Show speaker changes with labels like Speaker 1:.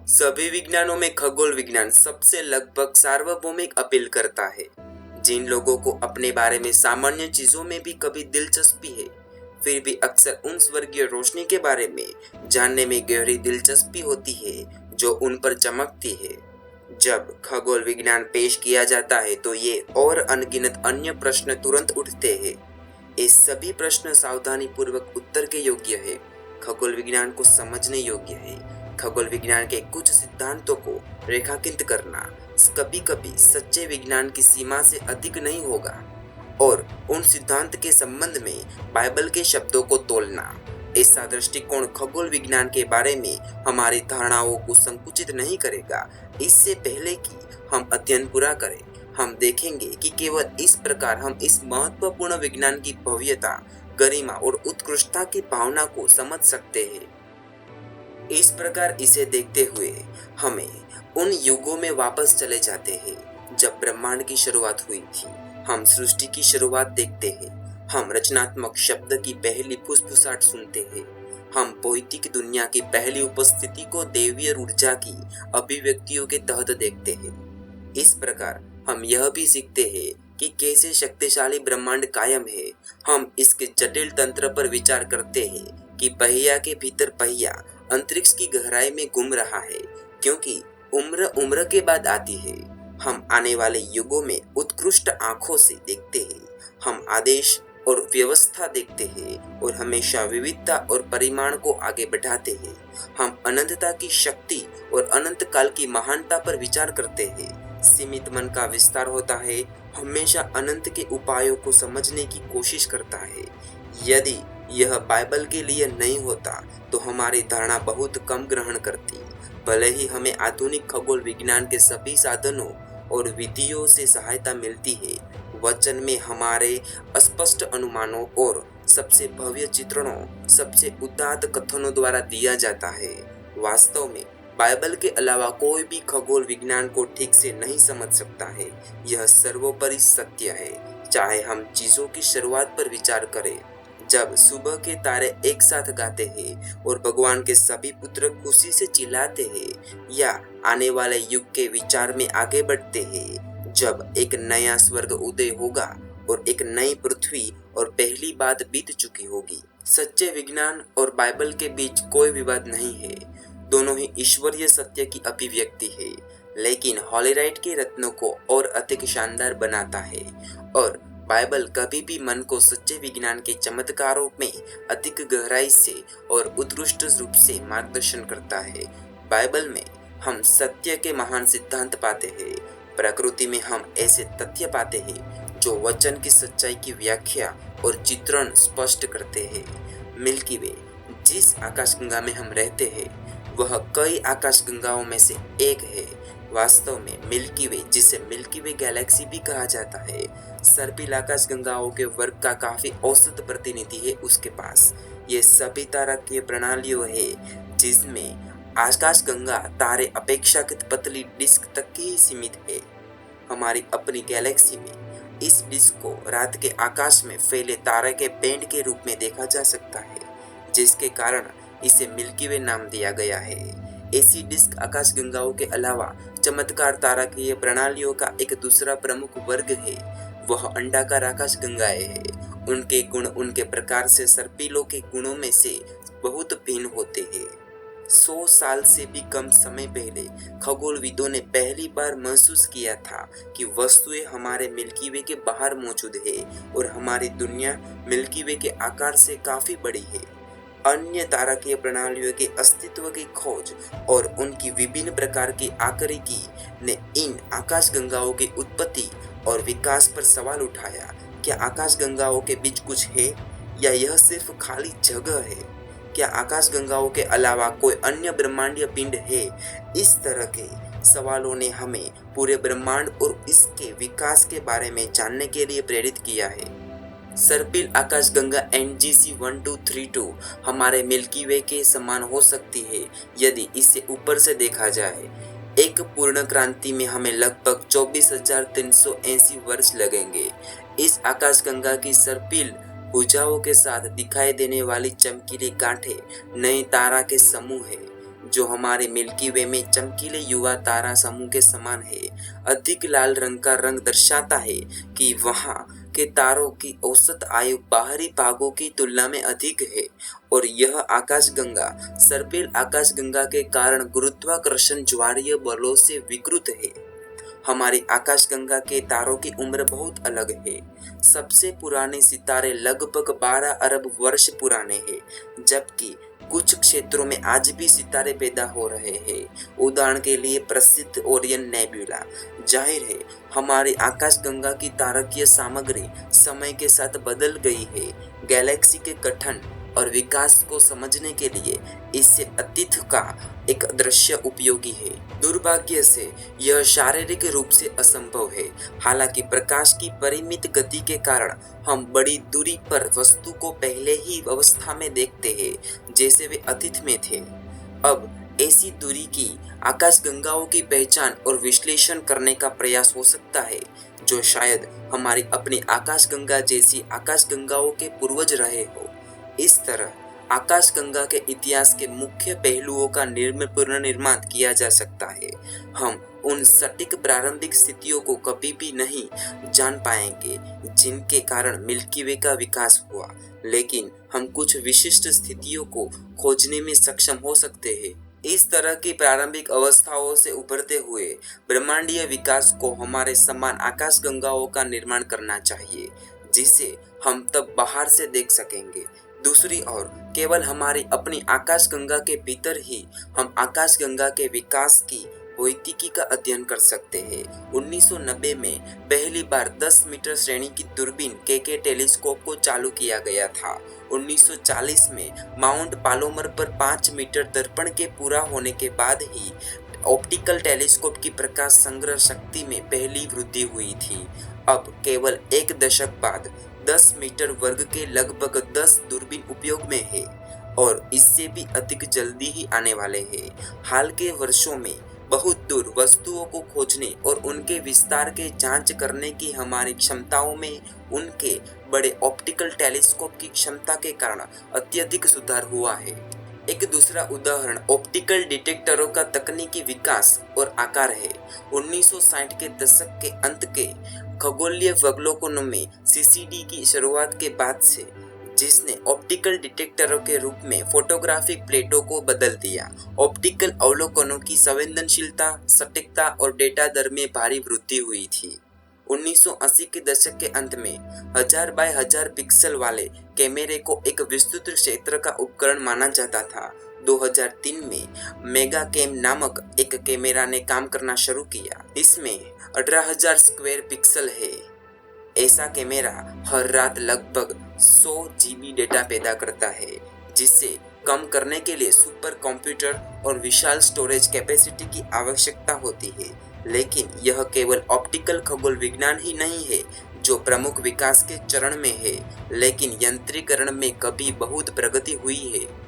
Speaker 1: सभी विज्ञानों में खगोल विज्ञान सबसे लगभग सार्वभौमिक अपील करता है। जिन लोगों को अपने बारे में सामान्य चीजों में भी कभी दिलचस्पी है, फिर भी अक्सर उन स्वर्गीय रोशनी के बारे में जानने में गहरी दिलचस्पी होती है जो उन पर चमकती है। जब खगोल विज्ञान पेश किया जाता है तो ये और अनगिनत अन्य प्रश्न तुरंत उठते हैं। ये सभी प्रश्न सावधानी पूर्वक उत्तर के योग्य है, खगोल विज्ञान को समझने योग्य है। खगोल विज्ञान के कुछ सिद्धांतों को रेखांकित करना कभी कभी सच्चे विज्ञान की सीमा से अधिक नहीं होगा, और उन सिद्धांत के संबंध में बाइबल के शब्दों को तोलना। ऐसा दृष्टिकोण खगोल विज्ञान के बारे में हमारी धारणाओं को संकुचित नहीं करेगा। इससे पहले कि हम अध्ययन पूरा करें, हम देखेंगे कि केवल इस प्रकार हम इस महत्वपूर्ण विज्ञान की भव्यता, गरिमा और उत्कृष्टता की भावना को समझ सकते हैं। इस प्रकार इसे देखते हुए हमें उन युगों में वापस चले जाते हैं जब ब्रह्मांड की शुरुआत हुई थी। हम सृष्टि की शुरुआत देखते हैं। हम रचनात्मक शब्द की पहली फुसफुसाहट सुनते हैं। हम भौतिक दुनिया की पहली उपस्थिति को दैवीय ऊर्जा की अभिव्यक्तियों के तहत देखते हैं। इस प्रकार हम यह भी सीखते हैं कि कैसे शक्तिशाली ब्रह्मांड कायम है। हम इसके जटिल तंत्र पर विचार करते हैं कि पहिया के भीतर पहिया अंतरिक्ष की गहराई में घूम रहा है, क्योंकि उम्र उम्र के बाद आती है। हम आने वाले युगों में उत्कृष्ट आंखों से देखते हैं। हम आदेश और व्यवस्था देखते हैं और हमेशा विविधता और परिमाण को आगे बढ़ाते हैं। हम अनंतता की शक्ति और अनंत काल की महानता पर विचार करते हैं। सीमित मन का विस्तार होता है, हमेशा अनंत के उपायों को समझने की कोशिश करता है। यदि यह बाइबल के लिए नहीं होता तो हमारी धारणा बहुत कम ग्रहण करती। भले ही हमें आधुनिक खगोल विज्ञान के सभी साधनों और विधियों से सहायता मिलती है, वचन में हमारे अस्पष्ट अनुमानों और सबसे भव्य चित्रणों, सबसे उदात्त कथनों द्वारा दिया जाता है। वास्तव में बाइबल के अलावा कोई भी खगोल विज्ञान को ठीक से नहीं समझ सकता है। यह सर्वोपरि सत्य है। चाहे हम चीजों की शुरुआत पर विचार करें, जब सुबह के तारे एक साथ गाते हैं और भगवान के सभी पुत्र खुशी से चिल्लाते हैं, या आने वाले युग के विचार में आगे बढ़ते हैं, जब एक नया स्वर्ग उदय होगा और एक नई पृथ्वी और पहली बात बीत चुकी होगी। सच्चे विज्ञान और बाइबल के बीच कोई विवाद नहीं है। दोनों ही ईश्वरीय सत्य की अभिव्यक्ति है, लेकिन हॉलीराइट के रत्नों को और अधिक शानदार बनाता है, और बाइबल कभी भी मन को सच्चे विज्ञान के चमत्कारों में अधिक गहराई से और उत्कृष्ट रूप से मार्गदर्शन करता है। बाइबल में हम सत्य के महान सिद्धांत पाते हैं। प्रकृति में हम ऐसे तथ्य पाते हैं जो वचन की सच्चाई की व्याख्या और चित्रण स्पष्ट करते हैं। मिल्की वे, जिस आकाशगंगा में हम रहते हैं, वह कई आकाशगंगाओं में से एक है। वास्तव में मिल्की वे, जिसे मिल्की वे गैलेक्सी भी कहा जाता है, सर्पिल आकाशगंगाओं के वर्ग का काफी औसत प्रतिनिधि है उसके पास। ये सभी तारकीय प्रणालियों है जिसमें आकाशगंगा तारे अपेक्षाकृत पतली डिस्क तक ही सीमित है। हमारी अपनी गैलेक्सी में इस डिस्क को रात के आकाश में फैले तारे के बैंड के रूप में देखा जा सकता है, जिसके कारण इसे मिल्की वे नाम दिया गया है। ऐसी डिस्क आकाशगंगाओं के अलावा चमत्कार तारकीय प्रणालियों का एक दूसरा प्रमुख वर्ग है, वह अंडाकार आकाशगंगाएं हैं। उनके गुण उनके प्रकार से सर्पिलों के गुणों में से बहुत भिन्न होते हैं। 100 साल से भी कम समय पहले खगोलविदों ने पहली बार महसूस किया था कि वस्तुएं हमारे मिल्की वे के बाहर मौजूद है और हमारी दुनिया मिल्की वे के आकार से काफी बड़ी है। अन्य तारकीय प्रणालियों के अस्तित्व की खोज और उनकी विभिन्न प्रकार की आकृति ने इन आकाशगंगाओं की उत्पत्ति और विकास पर सवाल उठाया। क्या आकाशगंगाओं के बीच कुछ है, या यह सिर्फ खाली जगह है? क्या आकाशगंगाओं के अलावा कोई अन्य ब्रह्मांडीय पिंड है? इस तरह के सवालों ने हमें पूरे ब्रह्मांड और इसके विकास के बारे में जानने के लिए प्रेरित किया है। सर्पिल आकाशगंगा NGC 1232 हमारे मिल्की वे के समान हो सकती है यदि इसे ऊपर से देखा जाए। एक पूर्ण क्रांति में हमें लगभग 24,380 वर्ष लगेंगे। इस आकाशगंगा की सर्पिल भुजाओं के साथ दिखाई देने वाली चमकीली गांठें नए तारा के समूह है जो हमारे मिल्की वे में चमकीले युवा तारा समूह के समान है। अधिक लाल रंग का रंग दर्शाता है कि वहाँ के तारों की औसत आयु बाहरी भागों की तुलना में अधिक है और यह आकाशगंगा सर्पिल आकाशगंगा के कारण गुरुत्वाकर्षण ज्वारीय बलों से विकृत है। हमारी आकाशगंगा के तारों की उम्र बहुत अलग है। सबसे पुराने सितारे लगभग 12 अरब वर्ष पुराने हैं, जबकि कुछ क्षेत्रों में आज भी सितारे पैदा हो रहे हैं। उदाहरण के लिए प्रसिद्ध ओरियन नेब्यूला। जाहिर है हमारी आकाशगंगा की तारकीय सामग्री समय के साथ बदल गई है। गैलेक्सी के गठन और विकास को समझने के लिए इससे अतीत का एक दृश्य उपयोगी है। दुर्भाग्य से यह शारीरिक रूप से असंभव है। हालांकि प्रकाश की परिमित गति के कारण हम बड़ी दूरी पर वस्तु को पहले ही अवस्था में देखते हैं जैसे वे अतीत में थे। अब ऐसी दूरी की आकाशगंगाओं की पहचान और विश्लेषण करने का प्रयास हो सकता है, जो शायद हमारी अपनी आकाशगंगा जैसी आकाशगंगाओं के पूर्वज रहे हो। इस तरह आकाशगंगा के इतिहास के मुख्य पहलुओं का पुनर्निर्माण किया जा सकता है। हम उन सटीक प्रारंभिक स्थितियों को कभी भी नहीं जान पाएंगे जिनके कारण मिल्की वे का विकास हुआ, लेकिन हम कुछ विशिष्ट स्थितियों को खोजने में सक्षम हो सकते हैं। इस तरह की प्रारंभिक अवस्थाओं से उभरते हुए ब्रह्मांडीय विकास को हमारे समान आकाशगंगाओं का निर्माण करना चाहिए, जिसे हम तब बाहर से देख सकेंगे। दूसरी ओर केवल हमारी अपनी आकाशगंगा के भीतर ही हम आकाशगंगा के विकास की भौतिकी का अध्ययन कर सकते हैं। 1990 में पहली बार 10 मीटर श्रेणी की दूरबीन केके टेलीस्कोप को चालू किया गया था। 1940 में माउंट पालोमर पर 5 मीटर दर्पण के पूरा होने के बाद ही ऑप्टिकल टेलीस्कोप की प्रकाश संग्रह शक्ति में पहली वृद्धि हुई थी। अब केवल एक दशक बाद 10 मीटर वर्ग के लगभग 10 दूरबीन उपयोग में है और इससे भी अधिक जल्दी ही आने वाले हैं। हाल के वर्षों में बहुत दूर वस्तुओं को खोजने और उनके विस्तार के जांच करने की हमारी क्षमताओं में उनके बड़े ऑप्टिकल टेलीस्कोप की क्षमता के कारण अत्यधिक सुधार हुआ है। एक दूसरा उदाहरण ऑप्टिकल डिटेक्टरों का तकनीकी विकास और आकार है। 1960 के दशक के अंत के खगोलीय अवलोकनों में सीसीडी की शुरुआत के बाद से, जिसने ऑप्टिकल डिटेक्टरों के रूप में फोटोग्राफिक प्लेटों को बदल दिया, ऑप्टिकल अवलोकनों की संवेदनशीलता, सटीकता और डेटा दर में भारी वृद्धि हुई थी। 1980 के दशक के अंत में 1000 बाय 1000 पिक्सल वाले कैमरे को एक विस्तृत क्षेत्र का उपकरण माना जाता था। 2003 में मेगा कैम नामक एक कैमरा ने काम करना शुरू किया। इसमें 18,000 स्क्वायर पिक्सल है। ऐसा कैमरा हर रात लगभग 100 GB डेटा पैदा करता है, जिसे कम करने के लिए सुपर कंप्यूटर और विशाल स्टोरेज कैपेसिटी की आवश्यकता होती है। लेकिन यह केवल ऑप्टिकल खगोल विज्ञान ही नहीं है जो प्रमुख विकास के चरण में है, लेकिन यंत्रीकरण में कभी बहुत प्रगति हुई है।